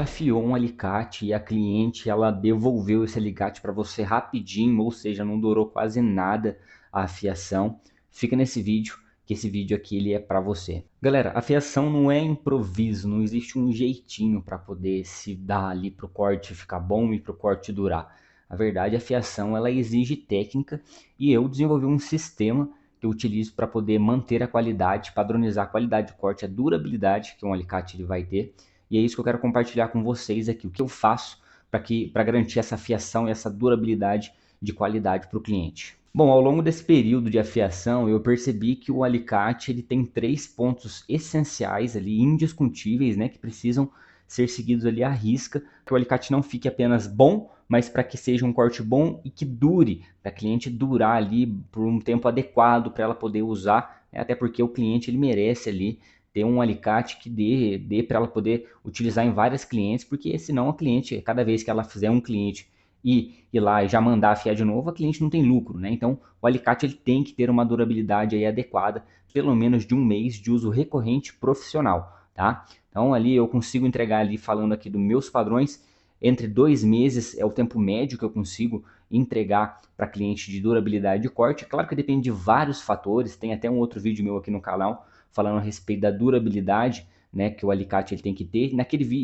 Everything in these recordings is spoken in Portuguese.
já afiou um alicate e a cliente ela devolveu esse alicate para você rapidinho, ou seja, não durou quase nada a afiação, fica nesse vídeo, que esse vídeo aqui ele é para você. Galera, a fiação não é improviso, não existe um jeitinho para poder se dar ali para o corte ficar bom e para o corte durar. A verdade, a fiação ela exige técnica e eu desenvolvi um sistema que eu utilizo para poder manter a qualidade, padronizar a qualidade de corte, a durabilidade que um alicate ele vai ter. E é isso que eu quero compartilhar com vocês aqui, o que eu faço para garantir essa afiação e essa durabilidade de qualidade para o cliente. Bom, ao longo desse período de afiação, eu percebi que o alicate ele tem 3 pontos essenciais ali, indiscutíveis, né, que precisam ser seguidos ali à risca, que o alicate não fique apenas bom, mas para que seja um corte bom e que dure, para a cliente durar ali por um tempo adequado para ela poder usar, né, até porque o cliente ele merece ali ter um alicate que dê para ela poder utilizar em várias clientes, porque senão a cliente, cada vez que ela fizer um cliente e ir lá e já mandar afiar de novo, a cliente não tem lucro, né? Então o alicate ele tem que ter uma durabilidade aí adequada, pelo menos de um mês de uso recorrente profissional, tá? Então ali eu consigo entregar ali, falando aqui dos meus padrões, entre 2 meses é o tempo médio que eu consigo entregar para cliente de durabilidade de corte. Claro que depende de vários fatores, tem até um outro vídeo meu aqui no canal falando a respeito da durabilidade, né, que o alicate ele tem que ter.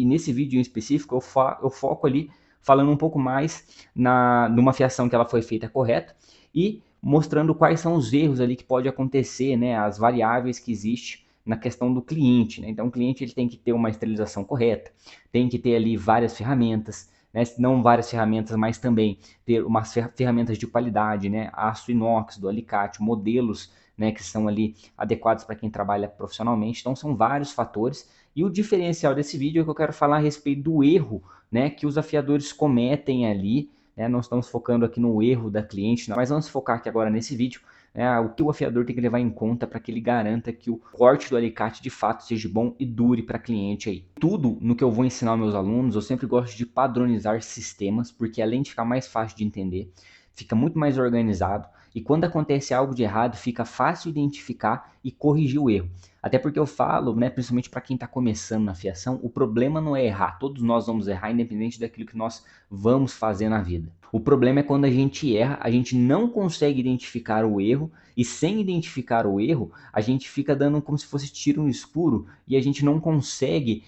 Nesse vídeo em específico eu foco ali falando um pouco mais numa fiação que ela foi feita correta e mostrando quais são os erros ali que pode acontecer, né, as variáveis que existem na questão do cliente, né? Então o cliente ele tem que ter uma esterilização correta, tem que ter ali várias ferramentas, né? Não várias ferramentas, mas também ter umas ferramentas de qualidade, né? Aço inox do alicate, modelos, né, que são ali adequados para quem trabalha profissionalmente. Então são vários fatores e o diferencial desse vídeo é que eu quero falar a respeito do erro, né, que os afiadores cometem ali, né? Não estamos focando aqui no erro da cliente, mas vamos focar aqui agora nesse vídeo, né, o que o afiador tem que levar em conta para que ele garanta que o corte do alicate de fato seja bom e dure para cliente aí. Tudo no que eu vou ensinar aos meus alunos, eu sempre gosto de padronizar sistemas, porque além de ficar mais fácil de entender, fica muito mais organizado e quando acontece algo de errado, fica fácil identificar e corrigir o erro. Até porque eu falo, né, principalmente para quem está começando na fiação, o problema não é errar, todos nós vamos errar independente daquilo que nós vamos fazer na vida. O problema é quando a gente erra, a gente não consegue identificar o erro e sem identificar o erro, a gente fica dando como se fosse tiro no escuro e a gente não consegue,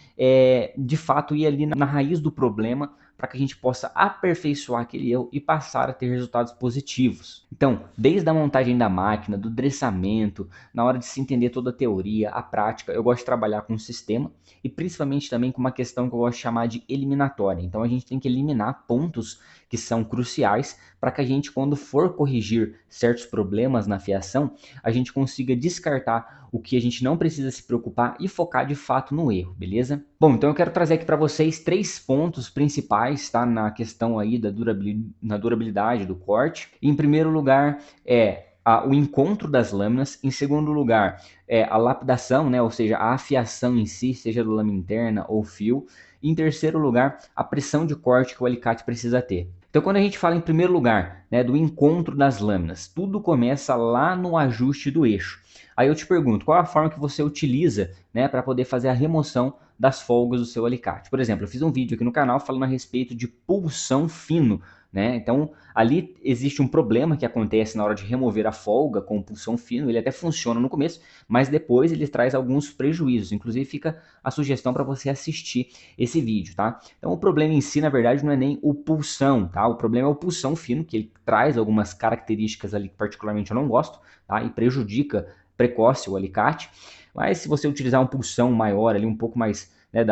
de fato, ir ali na raiz do problema para que a gente possa aperfeiçoar aquele erro e passar a ter resultados positivos. Então, desde a montagem da máquina, do dressamento, na hora de se entender toda a teoria, a prática, eu gosto de trabalhar com um sistema e principalmente também com uma questão que eu gosto de chamar de eliminatória. Então a gente tem que eliminar pontos que são cruciais para que a gente, quando for corrigir certos problemas na fiação, a gente consiga descartar o que a gente não precisa se preocupar e focar de fato no erro, beleza? Bom, então eu quero trazer aqui para vocês 3 pontos principais, tá, na questão aí da durabilidade do corte. Em primeiro lugar o encontro das lâminas. Em segundo lugar, a lapidação, né, ou seja, a afiação em si, seja do lâmina interna ou fio. E em terceiro lugar, a pressão de corte que o alicate precisa ter. Então, quando a gente fala em primeiro lugar, né, do encontro das lâminas, tudo começa lá no ajuste do eixo. Aí eu te pergunto, qual é a forma que você utiliza, né, para poder fazer a remoção das folgas do seu alicate? Por exemplo, eu fiz um vídeo aqui no canal falando a respeito de pulsão fino, né? Então ali existe um problema que acontece na hora de remover a folga com o pulsão fino. Ele até funciona no começo, mas depois ele traz alguns prejuízos. Inclusive fica a sugestão para você assistir esse vídeo, tá? Então o problema em si, na verdade, não é nem o pulsão, tá? O problema é o pulsão fino, que ele traz algumas características ali que particularmente eu não gosto, tá? E prejudica precoce o alicate. Mas se você utilizar um pulsão maior ali, um pouco mais, né,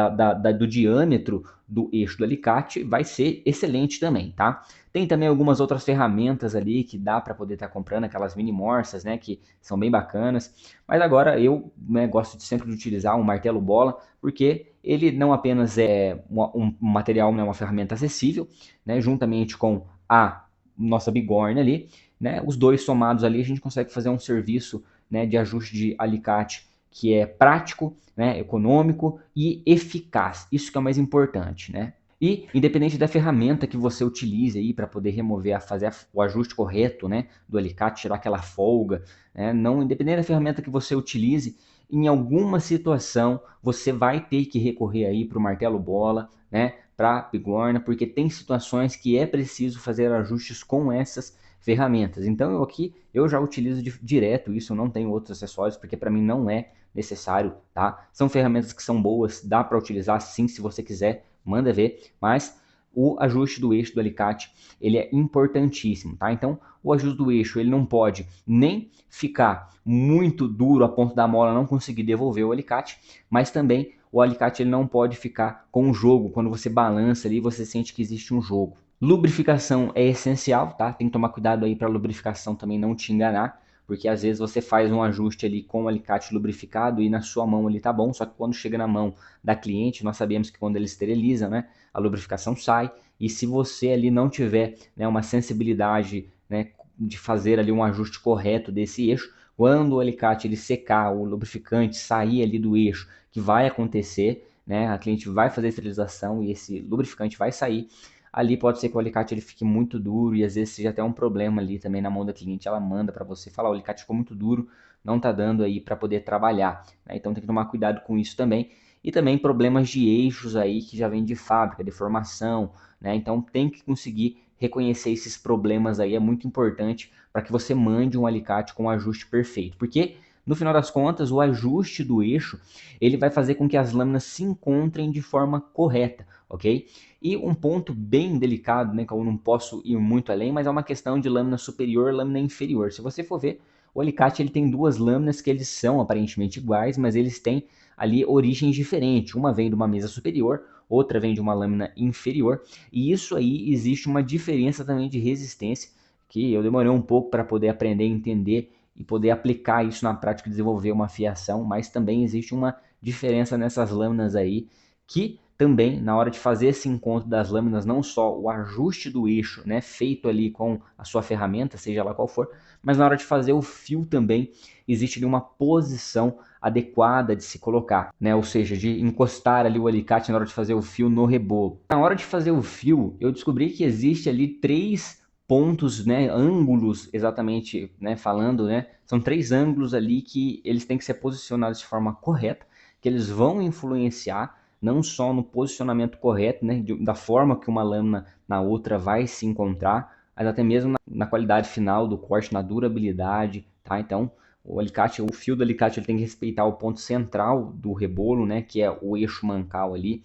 do diâmetro do eixo do alicate, vai ser excelente também, tá? Tem também algumas outras ferramentas ali que dá para poder estar comprando, aquelas mini morsas, né, que são bem bacanas. Mas agora eu, né, gosto sempre de utilizar um martelo bola, porque ele não apenas é um material, né, uma ferramenta acessível, né, juntamente com a nossa bigorna ali, né, os dois somados ali a gente consegue fazer um serviço, né, de ajuste de alicate que é prático, né, econômico e eficaz. Isso que é o mais importante, né? E independente da ferramenta que você utilize aí para poder remover, fazer o ajuste correto, né, do alicate, tirar aquela folga, né, não, independente da ferramenta que você utilize, em alguma situação você vai ter que recorrer aí para o martelo bola, né, para a bigorna, porque tem situações que é preciso fazer ajustes com essas ferramentas. Então eu já utilizo direto isso, eu não tenho outros acessórios, porque para mim não é necessário, tá? São ferramentas que são boas, dá para utilizar sim, se você quiser, manda ver, mas o ajuste do eixo do alicate, ele é importantíssimo, tá? Então, o ajuste do eixo, ele não pode nem ficar muito duro a ponto da mola não conseguir devolver o alicate, mas também o alicate ele não pode ficar com um jogo, quando você balança ali, você sente que existe um jogo. Lubrificação é essencial, tá? Tem que tomar cuidado aí para a lubrificação também não te enganar, porque às vezes você faz um ajuste ali com o alicate lubrificado e na sua mão ali tá bom, só que quando chega na mão da cliente, nós sabemos que quando ele esteriliza, né, a lubrificação sai, e se você ali não tiver, né, uma sensibilidade, né, de fazer ali um ajuste correto desse eixo, quando o alicate ele secar, o lubrificante sair ali do eixo, que vai acontecer, né, a cliente vai fazer a esterilização e esse lubrificante vai sair, ali pode ser que o alicate ele fique muito duro e às vezes seja até um problema ali também na mão da cliente, ela manda para você falar, o alicate ficou muito duro, não tá dando aí para poder trabalhar, né? Então tem que tomar cuidado com isso também. E também problemas de eixos aí que já vem de fábrica, deformação, né? Então tem que conseguir reconhecer esses problemas aí, é muito importante para que você mande um alicate com o ajuste perfeito, porque no final das contas o ajuste do eixo ele vai fazer com que as lâminas se encontrem de forma correta, ok? E um ponto bem delicado, né, que eu não posso ir muito além, mas é uma questão de lâmina superior e lâmina inferior. Se você for ver, o alicate ele tem duas lâminas que eles são aparentemente iguais, mas eles têm ali origens diferentes. Uma vem de uma mesa superior, outra vem de uma lâmina inferior, e isso aí existe uma diferença também de resistência, que eu demorei um pouco para poder aprender a entender e poder aplicar isso na prática e desenvolver uma fiação, mas também existe uma diferença nessas lâminas aí, que também na hora de fazer esse encontro das lâminas, não só o ajuste do eixo, né, feito ali com a sua ferramenta, seja lá qual for, mas na hora de fazer o fio também, existe ali uma posição adequada de se colocar, né? Ou seja, de encostar ali o alicate na hora de fazer o fio no rebolo. Na hora de fazer o fio, eu descobri que existe ali três pontos, né, ângulos exatamente, né, falando, né, são três ângulos ali que eles têm que ser posicionados de forma correta, que eles vão influenciar não só no posicionamento correto, né, da forma que uma lâmina na outra vai se encontrar, mas até mesmo na qualidade final do corte, na durabilidade, tá? Então, o alicate, o fio do alicate, ele tem que respeitar o ponto central do rebolo, né, que é o eixo mancal ali.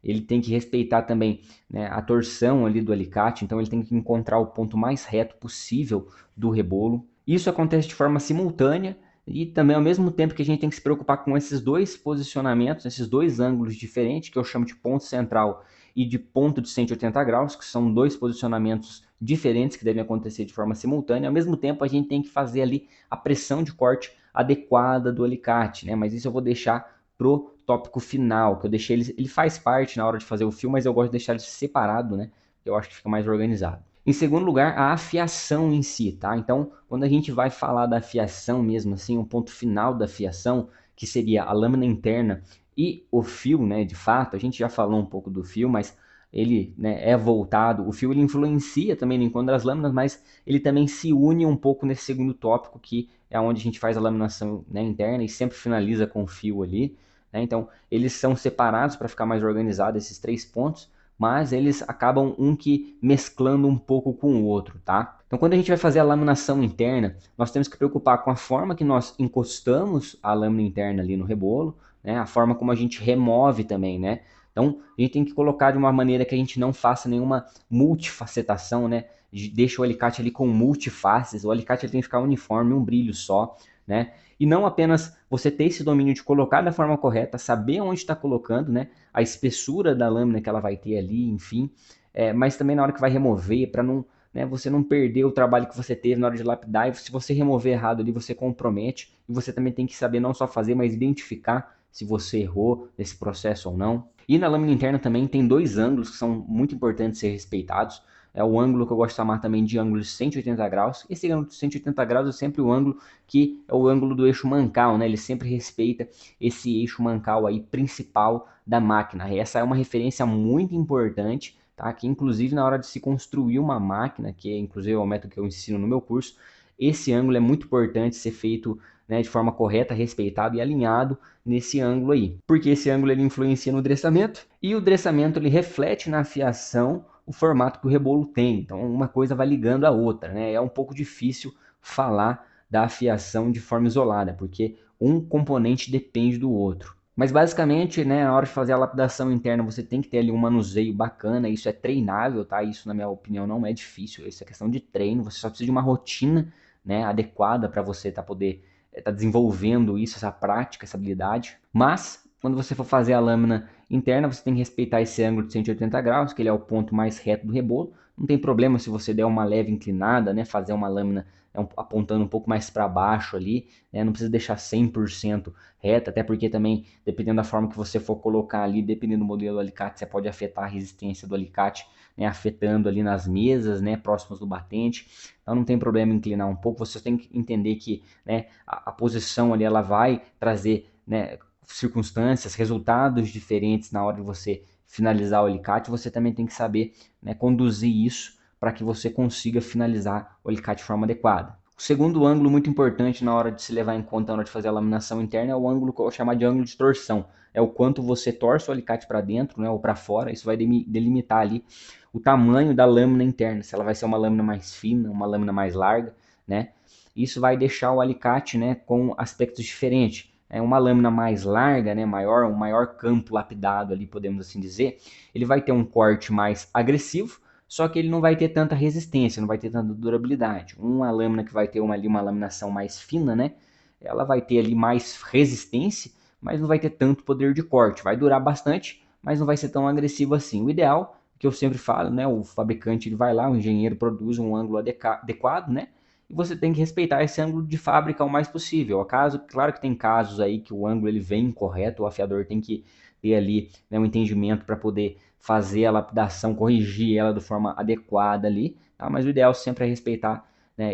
Ele tem que respeitar também, né, a torção ali do alicate, então ele tem que encontrar o ponto mais reto possível do rebolo. Isso acontece de forma simultânea e também ao mesmo tempo que a gente tem que se preocupar com esses dois posicionamentos, esses dois ângulos diferentes, que eu chamo de ponto central e de ponto de 180 graus, que são dois posicionamentos diferentes que devem acontecer de forma simultânea. Ao mesmo tempo, a gente tem que fazer ali a pressão de corte adequada do alicate, né? Mas isso eu vou deixar pro tópico final, que eu deixei ele faz parte na hora de fazer o fio, mas eu gosto de deixar ele separado, né? Eu acho que fica mais organizado. Em segundo lugar, a afiação em si, tá? Então, quando a gente vai falar da afiação mesmo assim, o ponto final da afiação, que seria a lâmina interna e o fio, né, de fato, a gente já falou um pouco do fio, mas ele, né, é voltado, o fio ele influencia também no encontro das lâminas, mas ele também se une um pouco nesse segundo tópico, que é onde a gente faz a laminação, né, interna e sempre finaliza com o fio ali, né? Então, eles são separados para ficar mais organizado esses três pontos, mas eles acabam um que mesclando um pouco com o outro, tá? Então, quando a gente vai fazer a laminação interna, nós temos que preocupar com a forma que nós encostamos a lâmina interna ali no rebolo, né? A forma como a gente remove também, né? Então, a gente tem que colocar de uma maneira que a gente não faça nenhuma multifacetação, né? Deixa o alicate ali com multifaces, o alicate ele tem que ficar uniforme, um brilho só, né? E não apenas você ter esse domínio de colocar da forma correta, saber onde está colocando, né? A espessura da lâmina que ela vai ter ali, enfim, mas também na hora que vai remover, para não, né, você não perder o trabalho que você teve na hora de lapidar, e se você remover errado ali, você compromete, e você também tem que saber não só fazer, mas identificar se você errou nesse processo ou não. E na lâmina interna também tem dois ângulos que são muito importantes ser respeitados. É o ângulo que eu gosto de chamar também de ângulo de 180 graus. Esse ângulo de 180 graus é sempre o ângulo que é o ângulo do eixo mancal, né? Ele sempre respeita esse eixo mancal aí principal da máquina. E essa é uma referência muito importante, tá? Que inclusive na hora de se construir uma máquina, que é inclusive o método que eu ensino no meu curso, esse ângulo é muito importante ser feito, né, de forma correta, respeitado e alinhado nesse ângulo aí. Porque esse ângulo ele influencia no dressamento e o dressamento ele reflete na afiação o formato que o rebolo tem. Então uma coisa vai ligando a outra, né? É um pouco difícil falar da afiação de forma isolada, porque um componente depende do outro. Mas basicamente, né, na hora de fazer a lapidação interna, você tem que ter ali um manuseio bacana, isso é treinável, tá? Isso, na minha opinião, não é difícil, isso é questão de treino, você só precisa de uma rotina, né, adequada para você poder tá desenvolvendo isso, essa prática, essa habilidade. Mas, quando você for fazer a lâmina interna, você tem que respeitar esse ângulo de 180 graus, que ele é o ponto mais reto do rebolo. Não tem problema se você der uma leve inclinada, né, fazer uma lâmina apontando um pouco mais para baixo ali, né, não precisa deixar 100% reta, até porque também, dependendo da forma que você for colocar ali, dependendo do modelo do alicate, você pode afetar a resistência do alicate, né, afetando ali nas mesas, né, próximas do batente. Então não tem problema inclinar um pouco, você tem que entender que, né, a posição ali ela vai trazer, né, circunstâncias, resultados diferentes na hora de você finalizar o alicate, você também tem que saber, né, conduzir isso para que você consiga finalizar o alicate de forma adequada. O segundo ângulo muito importante na hora de se levar em conta na hora de fazer a laminação interna é o ângulo que eu vou chamar de ângulo de torção. É o quanto você torce o alicate para dentro, né, ou para fora. Isso vai delimitar ali o tamanho da lâmina interna, se ela vai ser uma lâmina mais fina, uma lâmina mais larga, né? Isso vai deixar o alicate, né, com aspectos diferentes. É uma lâmina mais larga, né, maior, um maior campo lapidado ali, podemos assim dizer, ele vai ter um corte mais agressivo, só que ele não vai ter tanta resistência, não vai ter tanta durabilidade. Uma lâmina que vai ter uma laminação mais fina, né, ela vai ter ali mais resistência, mas não vai ter tanto poder de corte. Vai durar bastante, mas não vai ser tão agressivo assim. O ideal, que eu sempre falo, né, o fabricante ele vai lá, o engenheiro produz um ângulo adequado, né, e você tem que respeitar esse ângulo de fábrica o mais possível. Claro que tem casos aí que o ângulo ele vem incorreto, o afiador tem que ter ali, né, um entendimento para poder fazer a lapidação, corrigir ela de forma adequada ali, tá? Mas o ideal sempre é respeitar, né,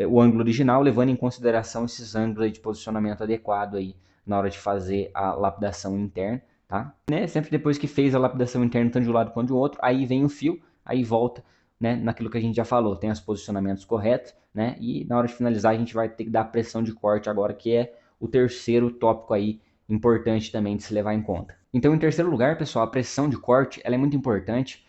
o ângulo original, levando em consideração esses ângulos aí de posicionamento adequado aí na hora de fazer a lapidação interna, tá? Né? Sempre depois que fez a lapidação interna, tanto de um lado quanto do outro, aí vem o fio, aí volta, né, naquilo que a gente já falou, tem os posicionamentos corretos, né, e na hora de finalizar a gente vai ter que dar a pressão de corte agora, que é o terceiro tópico aí importante também de se levar em conta. Então, em terceiro lugar, pessoal, a pressão de corte ela é muito importante.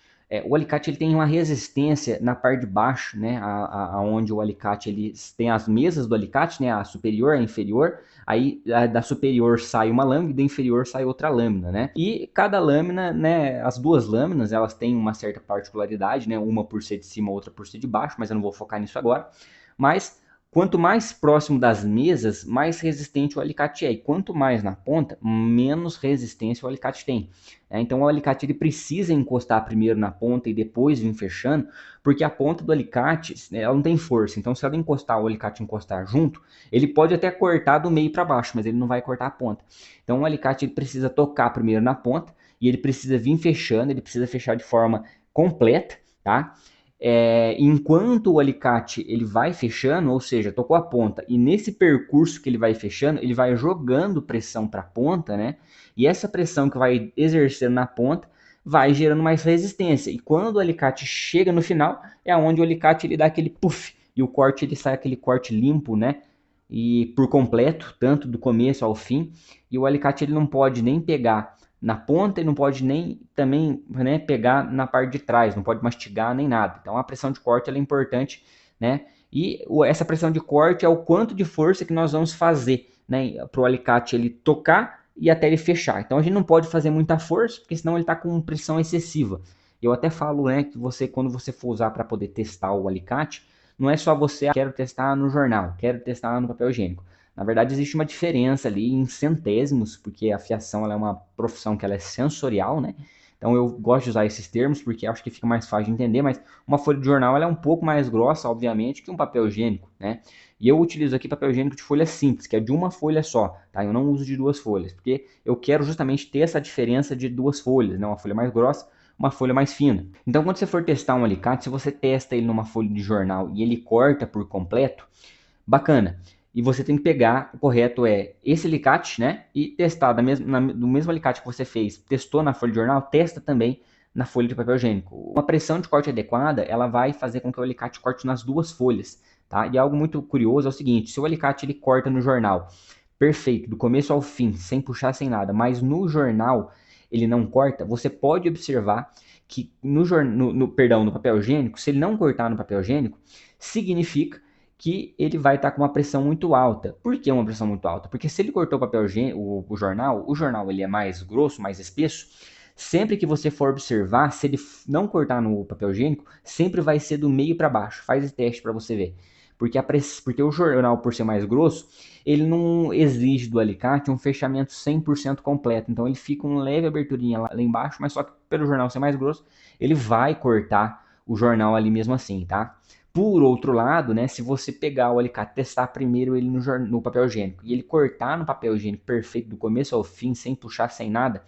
O alicate ele tem uma resistência na parte de baixo, né, aonde o alicate ele tem as mesas do alicate, né, a superior, a inferior. Aí da superior sai uma lâmina e da inferior sai outra lâmina, né? E cada lâmina, né, as duas lâminas, elas têm uma certa particularidade, né? Uma por ser de cima, outra por ser de baixo, mas eu não vou focar nisso agora. Mas quanto mais próximo das mesas, mais resistente o alicate é. E quanto mais na ponta, menos resistência o alicate tem. Então o alicate ele precisa encostar primeiro na ponta e depois vir fechando, porque a ponta do alicate ela não tem força. Então se ela encostar, o alicate encostar junto, ele pode até cortar do meio para baixo, mas ele não vai cortar a ponta. Então o alicate ele precisa tocar primeiro na ponta e ele precisa vir fechando, ele precisa fechar de forma completa, tá? Enquanto o alicate ele vai fechando, ou seja, tocou a ponta, e nesse percurso que ele vai fechando, ele vai jogando pressão para a ponta, né? E essa pressão que vai exercendo na ponta vai gerando mais resistência. E quando o alicate chega no final, é onde o alicate ele dá aquele puff, e o corte ele sai aquele corte limpo, né? E por completo, tanto do começo ao fim. E o alicate ele não pode nem pegar na ponta e não pode nem também, né, pegar na parte de trás, não pode mastigar nem nada. Então a pressão de corte ela é importante, né? E essa pressão de corte é o quanto de força que nós vamos fazer, né, para o alicate ele tocar e até ele fechar. Então a gente não pode fazer muita força, porque senão ele está com pressão excessiva. Eu até falo, né, que você quando você for usar para poder testar o alicate, não é só você quero testar no jornal, quero testar no papel higiênico. Na verdade, existe uma diferença ali em centésimos, porque a fiação ela é uma profissão que ela é sensorial, né? Então eu gosto de usar esses termos porque acho que fica mais fácil de entender, mas uma folha de jornal ela é um pouco mais grossa, obviamente, que um papel higiênico, né? E eu utilizo aqui papel higiênico de folha simples, que é de uma folha só, tá? Eu não uso de duas folhas, porque eu quero justamente ter essa diferença de duas folhas, né? Uma folha mais grossa, uma folha mais fina. Então quando você for testar um alicate, se você testa ele numa folha de jornal e ele corta por completo, bacana. E você tem que pegar, o correto é esse alicate, né? E testar do mesmo alicate que você fez, testou na folha de jornal, testa também na folha de papel higiênico. Uma pressão de corte adequada, ela vai fazer com que o alicate corte nas duas folhas, tá? E algo muito curioso é o seguinte, se o alicate ele corta no jornal, perfeito, do começo ao fim, sem puxar, sem nada, mas no jornal ele não corta, você pode observar que no papel higiênico, se ele não cortar no papel higiênico, significa que ele vai estar com uma pressão muito alta. Por que uma pressão muito alta? Porque se ele cortou o papel higiênico, o jornal ele é mais grosso, mais espesso, sempre que você for observar, se ele não cortar no papel higiênico, sempre vai ser do meio para baixo. Faz esse teste para você ver. Porque o jornal, por ser mais grosso, ele não exige do alicate um fechamento 100% completo. Então ele fica uma leve aberturinha lá embaixo, mas só que pelo jornal ser mais grosso, ele vai cortar o jornal ali mesmo assim, tá? Por outro lado, né, se você pegar o alicate, testar primeiro ele no papel higiênico e ele cortar no papel higiênico perfeito do começo ao fim, sem puxar, sem nada,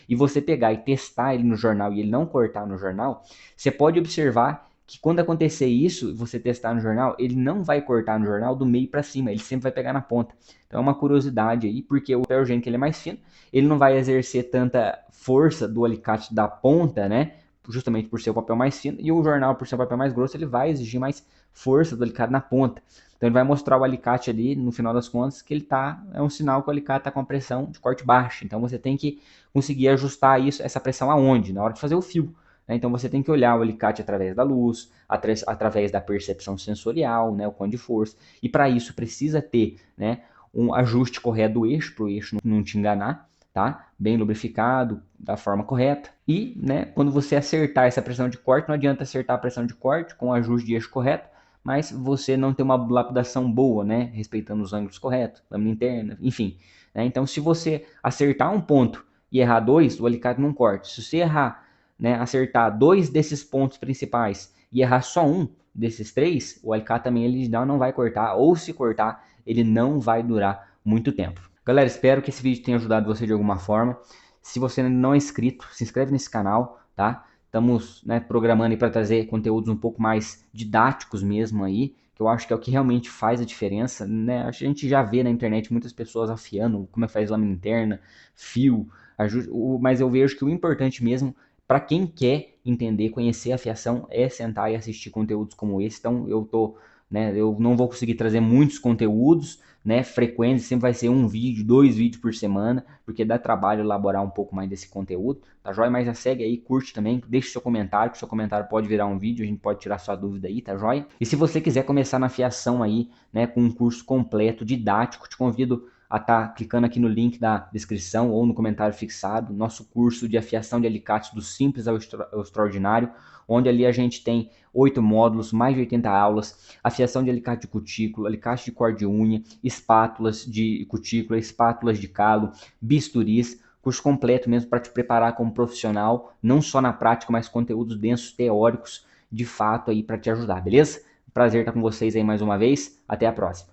e você pegar e testar ele no jornal e ele não cortar no jornal, você pode observar que quando acontecer isso, você testar no jornal, ele não vai cortar no jornal do meio para cima, ele sempre vai pegar na ponta. Então é uma curiosidade aí, porque o papel higiênico ele é mais fino, ele não vai exercer tanta força do alicate da ponta, né? Justamente por ser o papel mais fino, e o jornal, por ser o papel mais grosso, ele vai exigir mais força do alicate na ponta. Então ele vai mostrar o alicate ali, no final das contas, que ele é um sinal que o alicate está com a pressão de corte baixa. Então você tem que conseguir ajustar essa pressão aonde? Na hora de fazer o fio. Né? Então você tem que olhar o alicate através da luz, através da percepção sensorial, né? O quanto de força. E para isso precisa ter, né, um ajuste correto do eixo, para o eixo não te enganar. Tá? Bem lubrificado, da forma correta. E, né, quando você acertar essa pressão de corte, não adianta acertar a pressão de corte com o ajuste de eixo correto, mas você não ter uma lapidação boa, né, respeitando os ângulos corretos, lâmina interna, enfim. Né? Então, se você acertar um ponto e errar dois, o alicate não corta. Se você errar, né, acertar dois desses pontos principais e errar só um desses três, o alicate também ele não vai cortar, ou se cortar, ele não vai durar muito tempo. Galera, espero que esse vídeo tenha ajudado você de alguma forma. Se você ainda não é inscrito, se inscreve nesse canal, tá? Estamos, né, programando para trazer conteúdos um pouco mais didáticos mesmo aí, que eu acho que é o que realmente faz a diferença, né? A gente já vê na internet muitas pessoas afiando como é que faz lâmina interna, fio, mas eu vejo que o importante mesmo para quem quer entender, conhecer a fiação, é sentar e assistir conteúdos como esse. Então eu não vou conseguir trazer muitos conteúdos, né, frequentes, sempre vai ser um vídeo, 2 vídeos por semana, porque dá trabalho elaborar um pouco mais desse conteúdo, tá joia? Mas já segue aí, curte também, deixe seu comentário, que seu comentário pode virar um vídeo, a gente pode tirar sua dúvida aí, tá joia? E se você quiser começar na fiação aí, né, com um curso completo, didático, te convido a estar clicando aqui no link da descrição ou no comentário fixado, nosso curso de afiação de alicates do simples ao extraordinário, onde ali a gente tem 8 módulos, mais de 80 aulas, afiação de alicate de cutícula, alicate de corte de unha, espátulas de cutícula, espátulas de calo, bisturis, curso completo mesmo para te preparar como profissional, não só na prática, mas conteúdos densos, teóricos, de fato aí para te ajudar, beleza? Prazer estar com vocês aí mais uma vez, até a próxima.